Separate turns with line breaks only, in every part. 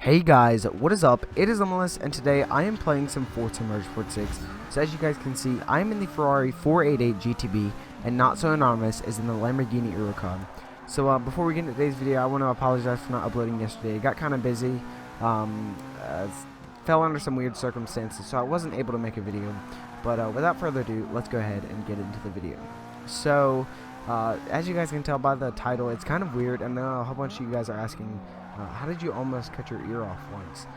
Hey guys, what is up? It is Emilus, and today I am playing some Forza Motorsport 6. So as you guys can see, I am in the Ferrari 488 GTB, and not so anonymous is in the Lamborghini Huracan. So before we get into today's video, I want to apologize for not uploading yesterday. It got kind of busy, fell under some weird circumstances, so I wasn't able to make a video. But without further ado, let's go ahead and get into the video. So, as you guys can tell by the title, it's kind of weird, and a whole bunch of you guys are asking, how did you almost cut your ear off once?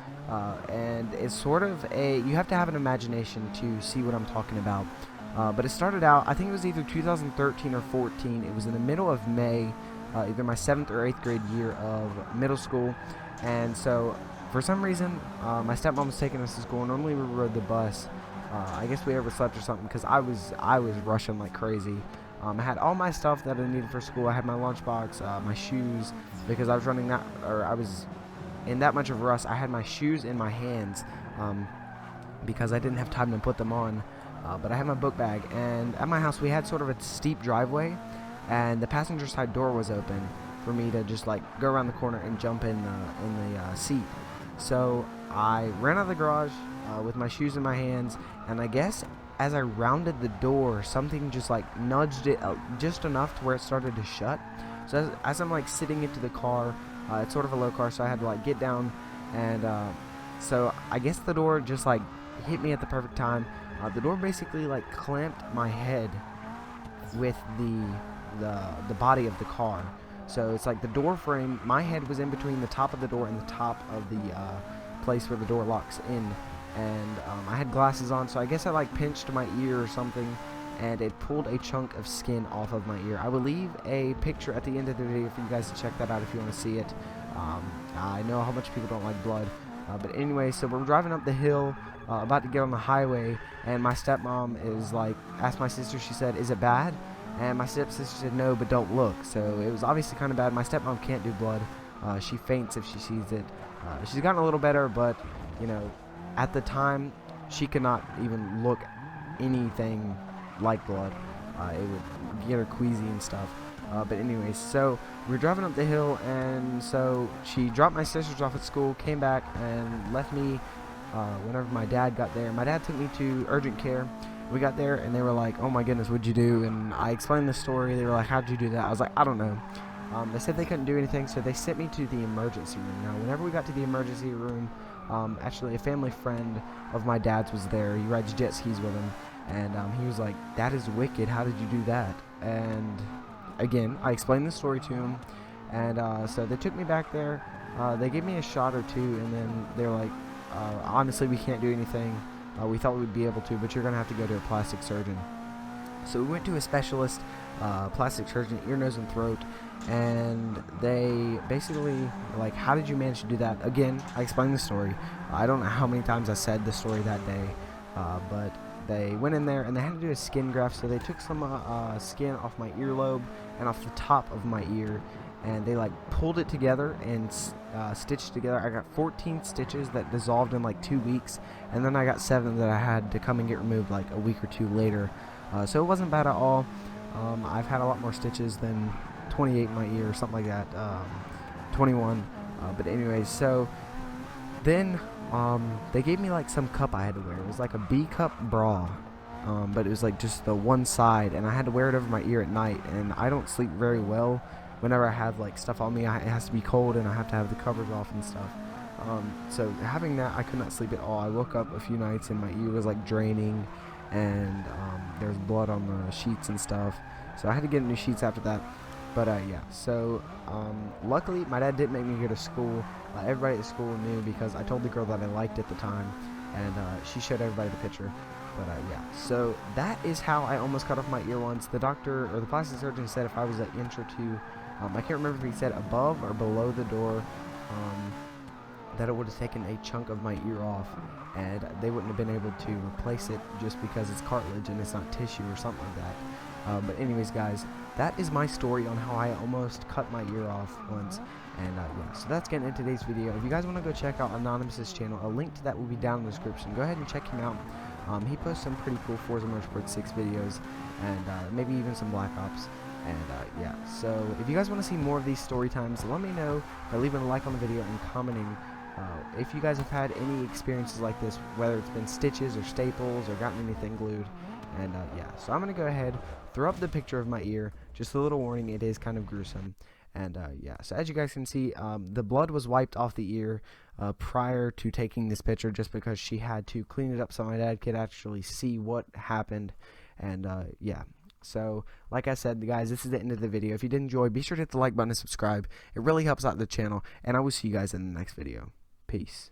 And it's sort of you have to have an imagination to see what I'm talking about. But it started out, I think it was either 2013 or 14. It was in the middle of May, either my 7th or 8th grade year of middle school. And so, for some reason, my stepmom was taking us to school. Normally we rode the bus. I guess we overslept or something, because I was rushing like crazy. I had all my stuff that I needed for school. I had my lunchbox, my shoes, because I was running that, or I was in that much of a rush. I had my shoes in my hands because I didn't have time to put them on. But I had my book bag, and at my house we had sort of a steep driveway, and the passenger side door was open for me to just like go around the corner and jump in the seat. So I ran out of the garage with my shoes in my hands, and I guess as I rounded the door, something just like nudged it just enough to where it started to shut. So as I'm like sitting into the car, it's sort of a low car, so I had to like get down, and so I guess the door just like hit me at the perfect time. The door basically like clamped my head with the body of the car. So it's like the door frame, my head was in between the top of the door and the top of the place where the door locks in. And I had glasses on, so I guess I like pinched my ear or something, and it pulled a chunk of skin off of my ear. I will leave a picture at the end of the video for you guys to check that out if you want to see it. I know a whole bunch of people don't like blood, but anyway, so we're driving up the hill, about to get on the highway, and my stepmom is like, asked my sister, she said, "Is it bad?" And my stepsister said, "No, but don't look." So it was obviously kind of bad. My stepmom can't do blood. She faints if she sees it. She's gotten a little better, but you know, at the time, she could not even look anything like blood. It would get her queasy and stuff. But anyways, so we were driving up the hill, and so she dropped my sisters off at school, came back, and left me whenever my dad got there. My dad took me to urgent care. We got there, and they were like, "Oh my goodness, what'd you do?" And I explained the story. They were like, "How'd you do that?" I was like, "I don't know." They said they couldn't do anything, so they sent me to the emergency room. Now, whenever we got to the emergency room, actually a family friend of my dad's was there. He rides jet skis with him, and he was like, "That is wicked. How did you do that?" And again, I explained the story to him, and so they took me back there. They gave me a shot or two, and then they were like, "Honestly, we can't do anything. We thought we'd be able to, but you're gonna have to go to a plastic surgeon." So we went to a specialist, plastic surgeon, ear, nose, and throat, and they basically were like, "How did you manage to do that?" Again, I explained the story. I don't know how many times I said the story that day, but they went in there and they had to do a skin graft. So they took some skin off my earlobe and off the top of my ear, and they like pulled it together and stitched together. I got 14 stitches that dissolved in like 2 weeks, and then I got 7 that I had to come and get removed like a week or 2 later. So it wasn't bad at all. I've had a lot more stitches than 28 in my ear or something like that, 21. But anyways, so then they gave me like some cup I had to wear. It was like a B cup bra, but it was like just the one side, and I had to wear it over my ear at night. And I don't sleep very well whenever I have like stuff on me. It has to be cold, and I have to have the covers off and stuff. So having that, I could not sleep at all. I woke up a few nights and my ear was like draining, and there was blood on the sheets and stuff. So I had to get new sheets after that. But yeah, so luckily my dad didn't make me go to school. Everybody at school knew, because I told the girl that I liked at the time, and she showed everybody the picture. But yeah, so that is how I almost cut off my ear once. The doctor, or the plastic surgeon, said if I was an inch or two, I can't remember if he said above or below the door, that it would have taken a chunk of my ear off, and they wouldn't have been able to replace it just because it's cartilage and it's not tissue or something like that. But anyways, guys, that is my story on how I almost cut my ear off once. And yeah, so that's getting into today's video. If you guys want to go check out Anonymous's channel, a link to that will be down in the description. Go ahead and check him out. He posts some pretty cool Forza Motorsport 6 videos, and maybe even some Black Ops. And yeah, so if you guys want to see more of these story times, let me know by leaving a like on the video and commenting If you guys have had any experiences like this, whether it's been stitches or staples or gotten anything glued, and yeah, so I'm gonna go ahead, throw up the picture of my ear. Just a little warning, it is kind of gruesome. And yeah, so as you guys can see, the blood was wiped off the ear prior to taking this picture, just because she had to clean it up so my dad could actually see what happened. And yeah, so like I said, guys, this is the end of the video. If you did enjoy, be sure to hit the like button and subscribe. It really helps out the channel, and I will see you guys in the next video. Peace.